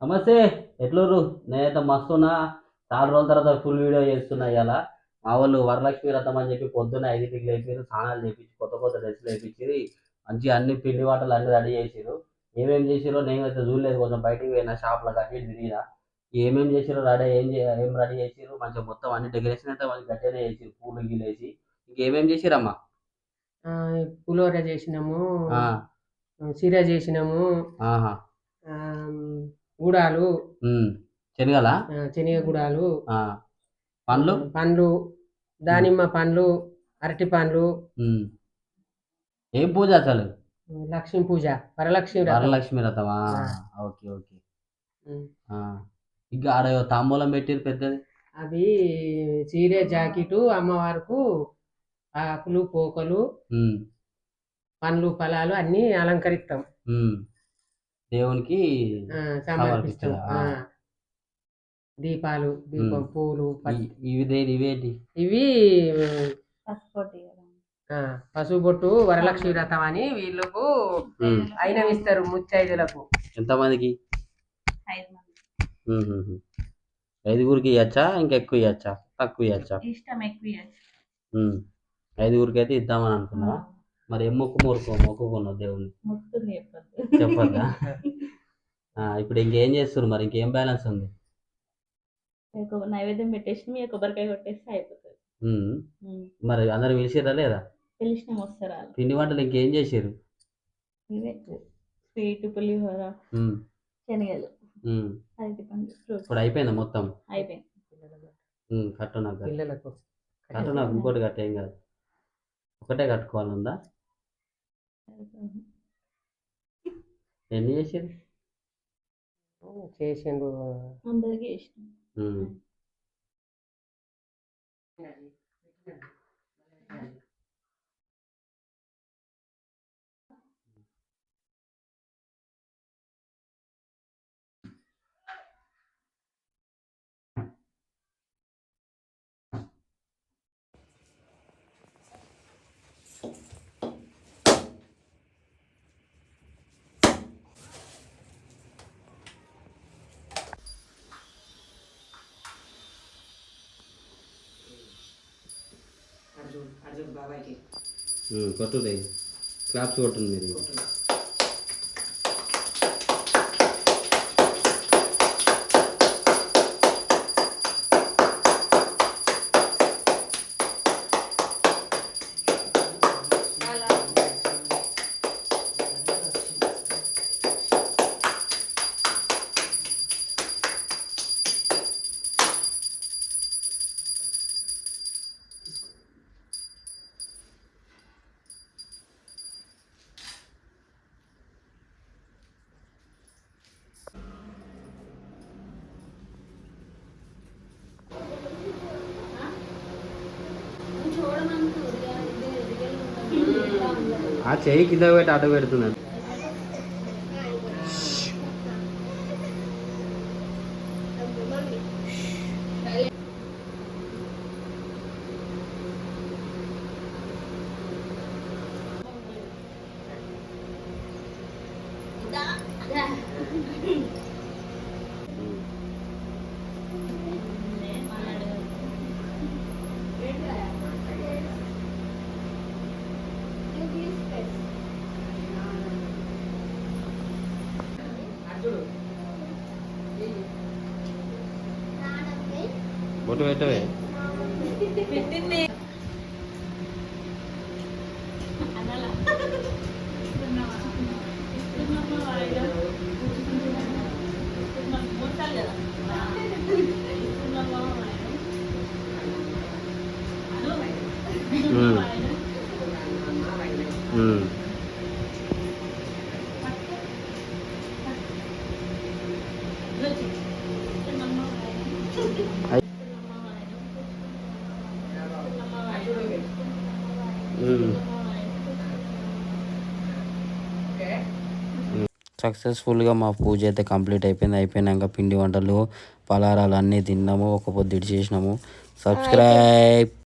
నమస్తే. ఎట్లుర్రు? నేనైతే మస్తున్నా. చాలా రోజుల తర్వాత ఫుల్ వీడియో చేస్తున్నా ఇవాళ. మా వాళ్ళు వరలక్ష్మి వ్రతం అని చెప్పి పొద్దున్న 5కి లేపారు. స్నానాలు చేపించి కొత్త కొత్త డ్రెస్సులు వేపించి మంచిగా అన్ని పిండి వంటలు అన్ని రెడీ చేసిర్రు. ఏమేమి చేసిరో నేనైతే చూడలేదు. కొంచెం బయటికి పోయినా షాప్లో అటు ఇటు తిరిగినా. ఏమేమి చేసిరో రెడీ ఏం రెడీ చేసిర్రు మంచిగా మొత్తం అన్ని డెకరేషన్ అయితే వాళ్ళు గట్టిగానే చేసిర్రు. పూలు గీలు వేసి ఇంకేమేమి చేసిరమ్మా? పులిహోర చేసినాము, ఆ, సిర చేసినాము, ఆహా, గుడాలు, శనగల శనగ గుడాలు, పండ్లు పండ్లు, దానిమ్మ పండ్లు, అరటి పండ్లు. ఏం పూజ అసలు? లక్ష్మీ పూజ, వరలక్ష్మి వరలక్ష్మి వ్రతమా? Okay okay. ఇంకా ఆడ తాంబూలం పెట్టిరు పెద్దది. అవి చీర జాకెట్ అమ్మవారికి ఆకులు పోకలు పండ్లు ఫలాలు అన్ని అలంకరిస్తాం, దేవునికి సమర్పిస్తాం. దీపాలు, దీపం పూలు, ఇవేంటి? ఇవి పసుపు బొట్టు వరలక్ష్మి వ్రతం అని వీళ్ళకు అయినవిస్తారు ముత్తైదులకు. ఎంతమందికి? 5 ఇవ్వచ్చా? ఇంకా ఎక్కువ ఇవ్వచ్చా? తక్కువ ఇవ్వచ్చా? ఐదుగురికి అయితే ఇద్దామని అనుకున్నా. మరి ఏం మొక్కుకున్నావు దేవుని? చెప్పద్దా? ఇప్పుడు ఇంకేం చేస్తారు మరి? ఇంకేం బ్యాలెన్స్ ఉంది? నైవేద్యం పెట్టేసి మీ కొబ్బరికాయ కొట్టేస్తే అయిపోతుంది. మరి అందరు పిలిచిరా లేదా? పిలిచిన వస్తారా? పిండి వంటలు ఇంకేం చేసారు? ఇవే స్వీట్, పులిహోర, శనగలు, ఇప్పుడు అయిపోయిందా మొత్తం? అయిపోయింది. కట్టు నాకు ఇంకోటి కట్టేం కాదు. ఒకటే కట్టుకోవాలందా? ఎన్ని చేసారు? చేసిండు అందరికి ఇష్టం. కొట్టుంది, క్లాప్స్ కొట్టుంది మీరు. ఆ చెయ్యి కింద పెట్టి అటు పెడుతున్నాను. బొట్టు పెట్టవే. సక్సెస్ఫుల్గా మా పూజ అయితే కంప్లీట్ అయిపోయింది. అయిపోయినాక పిండి వంటలు పలారాలు అన్నీ తిన్నాము, ఒక పొద్దు చేసినాము. సబ్స్క్రైబ్.